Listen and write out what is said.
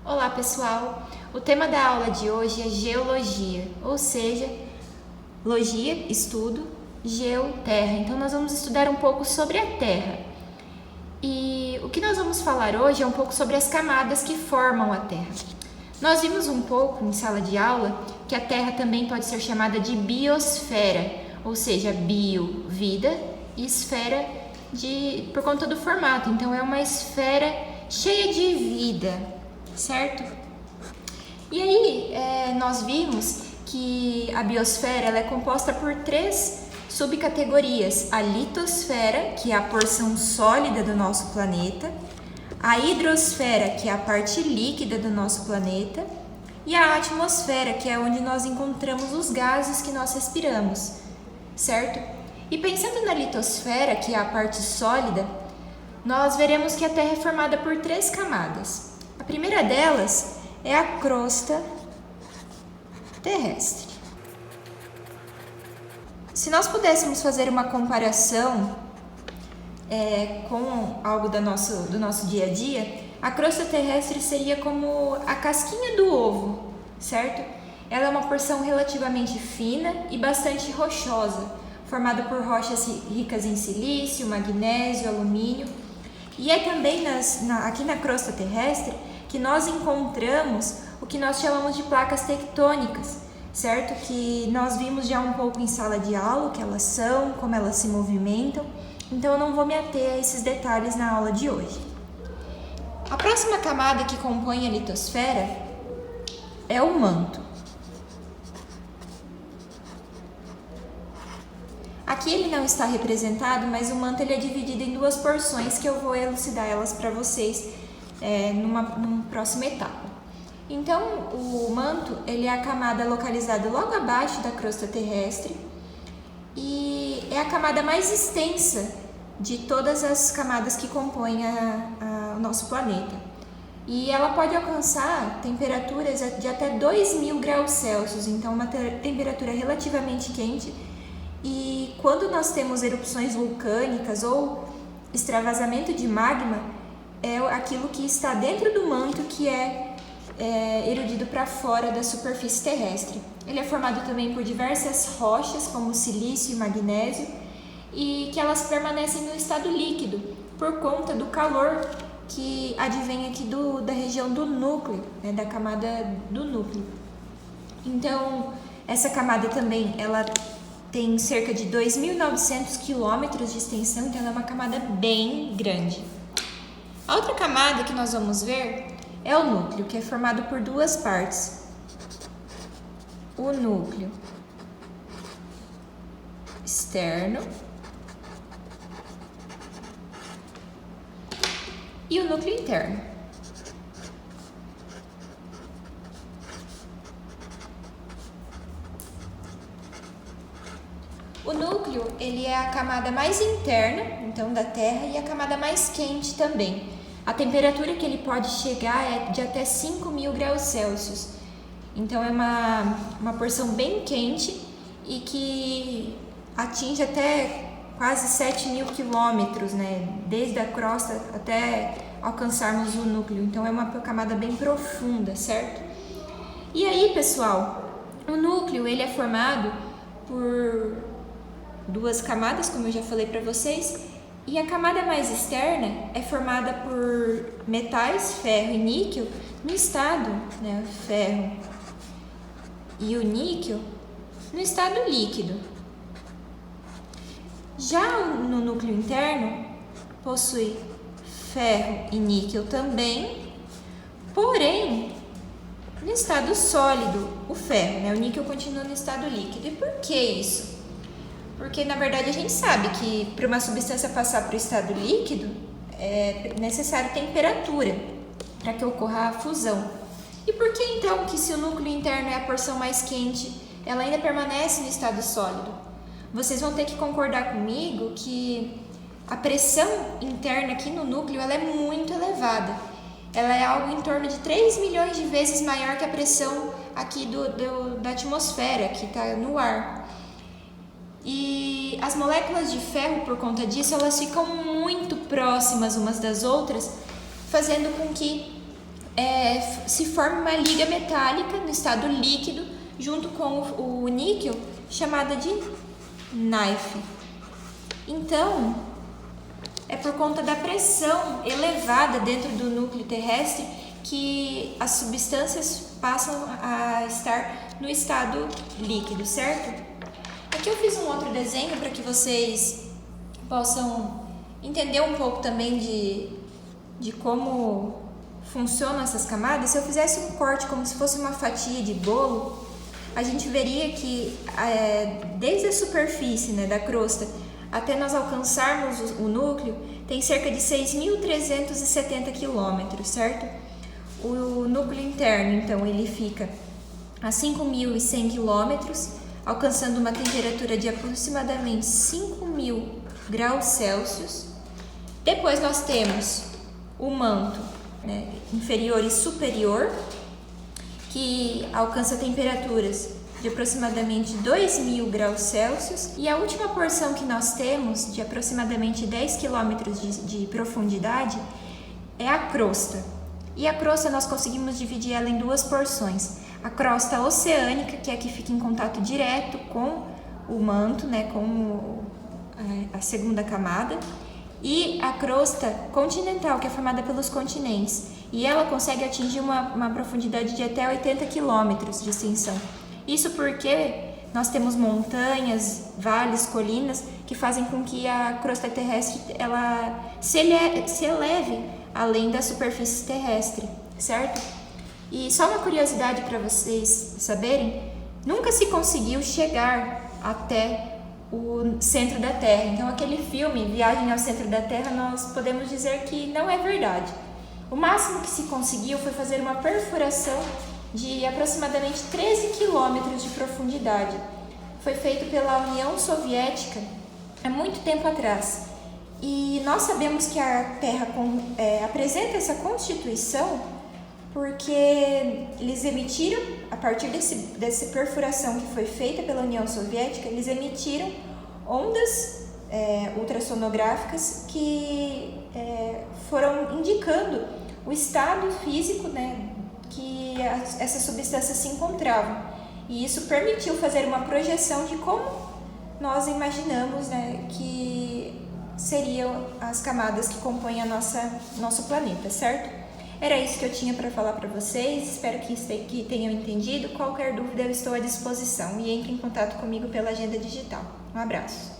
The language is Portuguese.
Olá pessoal, o tema da aula de hoje é geologia, ou seja, logia, estudo, geo, terra. Então nós vamos estudar um pouco sobre a Terra. E o que nós vamos falar hoje é um pouco sobre as camadas que formam a Terra. Nós vimos um pouco em sala de aula que a Terra também pode ser chamada de biosfera, ou seja, bio, vida, e esfera por conta do formato. Então é uma esfera cheia de vida. Certo? E aí, nós vimos que a biosfera ela é composta por 3 subcategorias. A litosfera, que é a porção sólida do nosso planeta, a hidrosfera, que é a parte líquida do nosso planeta, e a atmosfera, que é onde nós encontramos os gases que nós respiramos, certo? E pensando na litosfera, que é a parte sólida, nós veremos que a Terra é formada por 3 camadas. A primeira delas é a crosta terrestre. Se nós pudéssemos fazer uma comparação com algo do nosso dia a dia, a crosta terrestre seria como a casquinha do ovo, certo? Ela é uma porção relativamente fina e bastante rochosa, formada por rochas ricas em silício, magnésio, alumínio. E é também aqui na crosta terrestre que nós encontramos o que nós chamamos de placas tectônicas, certo? Que nós vimos já um pouco em sala de aula, o que elas são, como elas se movimentam. Então eu não vou me ater a esses detalhes na aula de hoje. A próxima camada que compõe a litosfera é o manto. Aqui ele não está representado, mas o manto ele é dividido em 2 porções que eu vou elucidar elas para vocês numa próxima etapa. Então, o manto ele é a camada localizada logo abaixo da crosta terrestre e é a camada mais extensa de todas as camadas que compõem o nosso planeta. E ela pode alcançar temperaturas de até 2.000 graus Celsius, então uma temperatura relativamente quente. E quando nós temos erupções vulcânicas ou extravasamento de magma, é aquilo que está dentro do manto que é erudido para fora da superfície terrestre. Ele é formado também por diversas rochas, como silício e magnésio, e que elas permanecem no estado líquido por conta do calor que advém aqui da região do núcleo, da camada do núcleo. Então, essa camada também, ela tem cerca de 2.900 quilômetros de extensão, então ela é uma camada bem grande. A outra camada que nós vamos ver é o núcleo, que é formado por 2 partes. O núcleo externo e o núcleo interno. O núcleo, ele é a camada mais interna, então, da Terra e a camada mais quente também. A temperatura que ele pode chegar é de até 5.000 graus Celsius. Então, é uma porção bem quente e que atinge até quase 7.000 quilômetros, desde a crosta até alcançarmos o núcleo. Então, é uma camada bem profunda, certo? E aí, pessoal, o núcleo, ele é formado por 2 camadas, como eu já falei para vocês, e a camada mais externa é formada por metais, ferro e níquel, no estado, o ferro e o níquel, no estado líquido. Já no núcleo interno, possui ferro e níquel também, porém, no estado sólido, o ferro, o níquel continua no estado líquido. E por que isso? Porque, na verdade, a gente sabe que para uma substância passar para o estado líquido é necessário temperatura para que ocorra a fusão. E por que, então, que se o núcleo interno é a porção mais quente, ela ainda permanece no estado sólido? Vocês vão ter que concordar comigo que a pressão interna aqui no núcleo ela é muito elevada. Ela é algo em torno de 3 milhões de vezes maior que a pressão aqui da atmosfera, que está no ar. E as moléculas de ferro, por conta disso, elas ficam muito próximas umas das outras, fazendo com que se forma uma liga metálica no estado líquido junto com o níquel, chamada de knife. Então, é por conta da pressão elevada dentro do núcleo terrestre que as substâncias passam a estar no estado líquido, certo? Aqui eu fiz um outro desenho para que vocês possam entender um pouco também de como funcionam essas camadas. Se eu fizesse um corte como se fosse uma fatia de bolo, a gente veria que desde a superfície, né, da crosta até nós alcançarmos o núcleo, tem cerca de 6.370 quilômetros, certo? O núcleo interno, então, ele fica a 5.100 quilômetros, alcançando uma temperatura de aproximadamente 5.000 graus Celsius. Depois nós temos o manto, né, inferior e superior, que alcança temperaturas de aproximadamente 2.000 graus Celsius. E a última porção que nós temos, de aproximadamente 10 quilômetros de profundidade, é a crosta. E a crosta nós conseguimos dividir ela em duas porções. A crosta oceânica, que é a que fica em contato direto com o manto, né, com a segunda camada, e a crosta continental, que é formada pelos continentes. E ela consegue atingir uma profundidade de até 80 quilômetros de extensão. Isso porque nós temos montanhas, vales, colinas que fazem com que a crosta terrestre ela se eleve além da superfície terrestre, certo? E só uma curiosidade para vocês saberem, nunca se conseguiu chegar até o centro da Terra. Então aquele filme, Viagem ao Centro da Terra, nós podemos dizer que não é verdade. O máximo que se conseguiu foi fazer uma perfuração de aproximadamente 13 quilômetros de profundidade. Foi feito pela União Soviética há muito tempo atrás. E nós sabemos que a Terra apresenta essa constituição porque eles emitiram, a partir dessa perfuração que foi feita pela União Soviética, eles emitiram ondas ultrassonográficas que foram indicando o estado físico, né, que essas substâncias se encontravam. E isso permitiu fazer uma projeção de como nós imaginamos, né, que seriam as camadas que compõem nosso planeta, certo? Era isso que eu tinha para falar para vocês, espero que tenham entendido. Qualquer dúvida eu estou à disposição e entre em contato comigo pela agenda digital. Um abraço!